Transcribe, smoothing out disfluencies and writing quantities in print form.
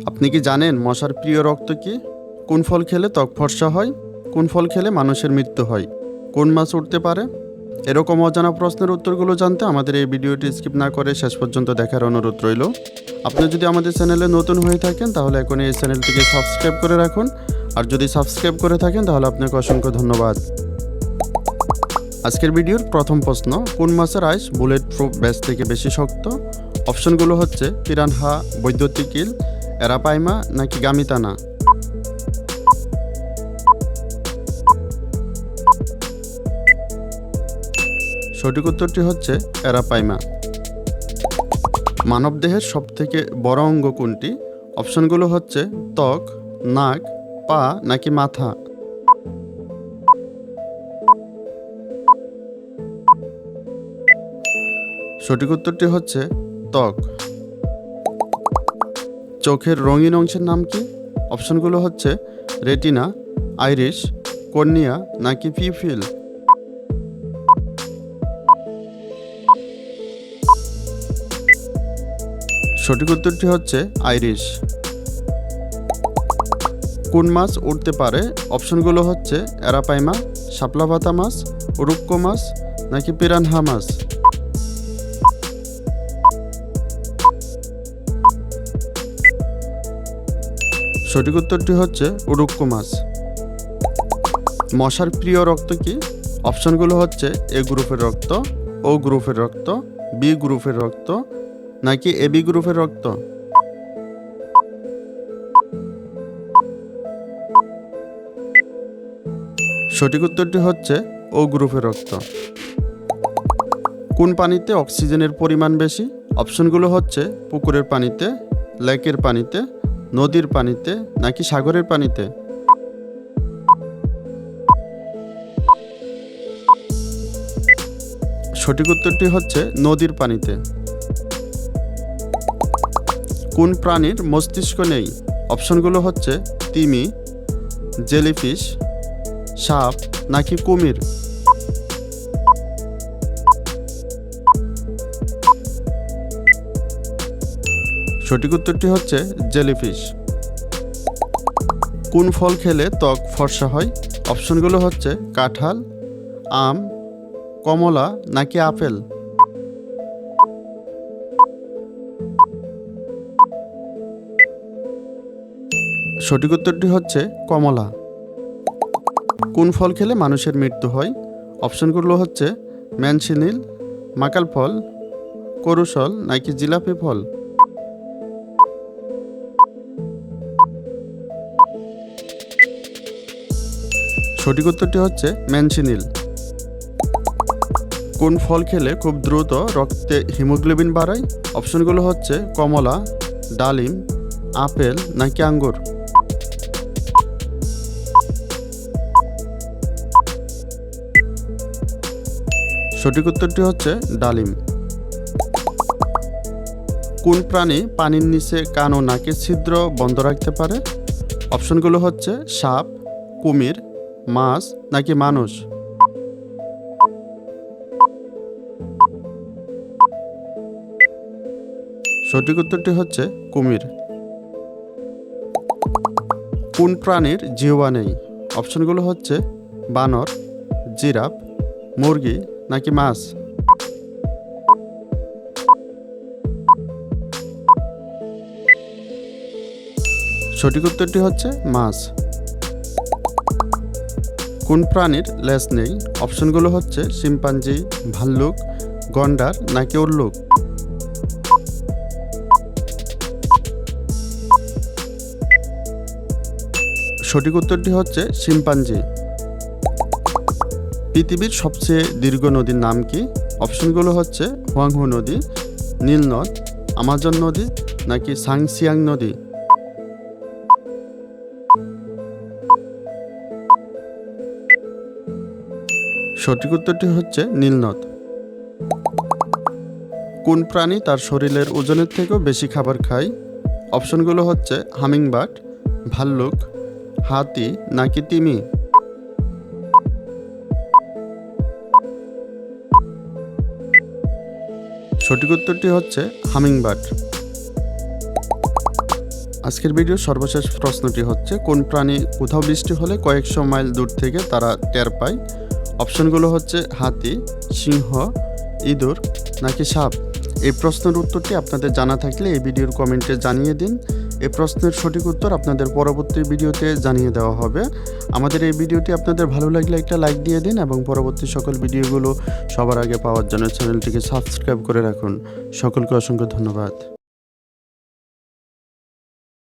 আপনি কি জানেন মশার প্রিয় রক্ত কি? কোন ফল খেলে ত্বক ফর্সা হয়? কোন ফল খেলে মানুষের মৃত্যু হয়? কোন মাছ উড়তে পারে? এরকম অজানা প্রশ্নের উত্তরগুলো জানতে আমাদের এই ভিডিওটি স্কিপ না করে শেষ পর্যন্ত দেখার অনুরোধ রইল। আপনি যদি আমাদের চ্যানেলে নতুন হয়ে থাকেন তাহলে এখন এই চ্যানেলটিকে সাবস্ক্রাইব করে রাখুন, আর যদি সাবস্ক্রাইব করে থাকেন তাহলে আপনাকে অসংখ্য ধন্যবাদ। আজকের ভিডিওর প্রথম প্রশ্ন, কোন মাছের আইস বুলেট প্রুফ ব্যাস থেকে বেশি শক্ত? অপশনগুলো হচ্ছে পিরানহা, বৈদ্যুতিক ইল, এরাপাইমা নাকি গামিতানা। সঠিক উত্তরটি হচ্ছে এরাপাইমা। মানবদেহের সবথেকে বড় অঙ্গ কোনটি? অপশনগুলো হচ্ছে ত্বক, নাক, পা নাকি মাথা। সঠিক উত্তরটি হচ্ছে ত্বক। চোখের রঙিন অংশের নাম কি? অপশনগুলো হচ্ছে রেটিনা, আইরিশ, কর্নিয়া নাকি পিউপিল। সঠিক উত্তরটি হচ্ছে আইরিশ। কোন মাছ উড়তে পারে? অপশনগুলো হচ্ছে এরাপাইমা, শাপলা পাতা মাছ, উরুক্কো মাছ নাকি পিরানহা মাছ। সঠিক উত্তরটি হচ্ছে উরুক্কো মাছ। মশার প্রিয় রক্ত কি? অপশনগুলো হচ্ছে এ গ্রুপের রক্ত, ও গ্রুপের রক্ত, বি গ্রুপের রক্ত নাকি এবি গ্রুপের রক্ত। সঠিক উত্তরটি হচ্ছে ও গ্রুপের রক্ত। কোন পানিতে অক্সিজেনের পরিমাণ বেশি? অপশনগুলো হচ্ছে পুকুরের পানিতে, লেকের পানিতে, নদীর পানিতে নাকি সাগরের পানিতে। সঠিক উত্তরটি হচ্ছে নদীর পানিতে। কোন প্রাণীর মস্তিষ্ক নেই? অপশনগুলো হচ্ছে তিমি, জেলিফিশ, সাপ নাকি কুমির। সঠিক উত্তরটি হচ্ছে জেলিফিশ। কোন ফল খেলে ত্বক ফর্সা হয়? অপশনগুলো হচ্ছে কাঁঠাল, আম, কমলা নাকি আপেল। সঠিক উত্তরটি হচ্ছে কমলা। কোন ফল খেলে মানুষের মৃত্যু হয়? অপশনগুলো হচ্ছে ম্যানসিনিল, মাকাল ফল, করুশল নাকি জিলাপি ফল। সঠিক উত্তরটি হচ্ছে ম্যানসিনিল। কোন ফল খেলে খুব দ্রুত রক্তে হিমোগ্লোবিন বাড়ায়? অপশনগুলো হচ্ছে কমলা, ডালিম, আপেল নাকি আঙ্গুর। সঠিক উত্তরটি হচ্ছে ডালিম। কোন প্রাণী পানির নিচে কান ও নাকের ছিদ্র বন্ধ রাখতে পারে? অপশনগুলো হচ্ছে সাপ, কুমির, মাছ নাকি মানুষ। সঠিক উত্তরটি হচ্ছে কুমির। কোন প্রাণীর জিহ্বা নেই? অপশনগুলো হচ্ছে বানর, জিরাফ, মুরগি নাকি মাছ। সঠিক উত্তরটি হচ্ছে মাছ। কোন প্রাণীর লেজ নেই? অপশনগুলো হচ্ছে শিম্পাঞ্জি, ভাল্লুক, গন্ডার নাকি উল্লুক। সঠিক উত্তরটি হচ্ছে শিম্পাঞ্জি। পৃথিবীর সবচেয়ে দীর্ঘ নদীর নাম কি? অপশনগুলো হচ্ছে হুয়াংহো নদী, নীল নদ, আমাজন নদী নাকি সাংসিয়াং নদী। সঠিক উত্তরটি হচ্ছে নীল নদ। কোন প্রাণী তার শরীরের ওজনের থেকেও বেশি খাবার খায়? অপশনগুলো হচ্ছে হামিংবার্ড, ভাল্লুক, হাতি নাকি তিমি। সঠিক উত্তরটি হচ্ছে হামিংবার্ড। আজকের ভিডিওর সর্বশেষ প্রশ্নটি হচ্ছে, কোন প্রাণী কোথাও বৃষ্টি হলে কয়েকশো মাইল দূর থেকে তারা টের পায়? অপশনগুলো হচ্ছে হাতি, সিংহ, ইঁদুর নাকি সাপ। এই প্রশ্নের উত্তরটি আপনাদের জানা থাকলে এই ভিডিওর কমেন্টে জানিয়ে দিন। এই প্রশ্নের সঠিক উত্তর আপনাদের পরবর্তী ভিডিওতে জানিয়ে দেওয়া হবে। আমাদের এই ভিডিওটি আপনাদের ভালো লাগলে একটা লাইক দিয়ে দিন এবং পরবর্তী সকল ভিডিওগুলো সবার আগে পাওয়ার জন্য চ্যানেলটিকে সাবস্ক্রাইব করে রাখুন। সকলকে অসংখ্য ধন্যবাদ।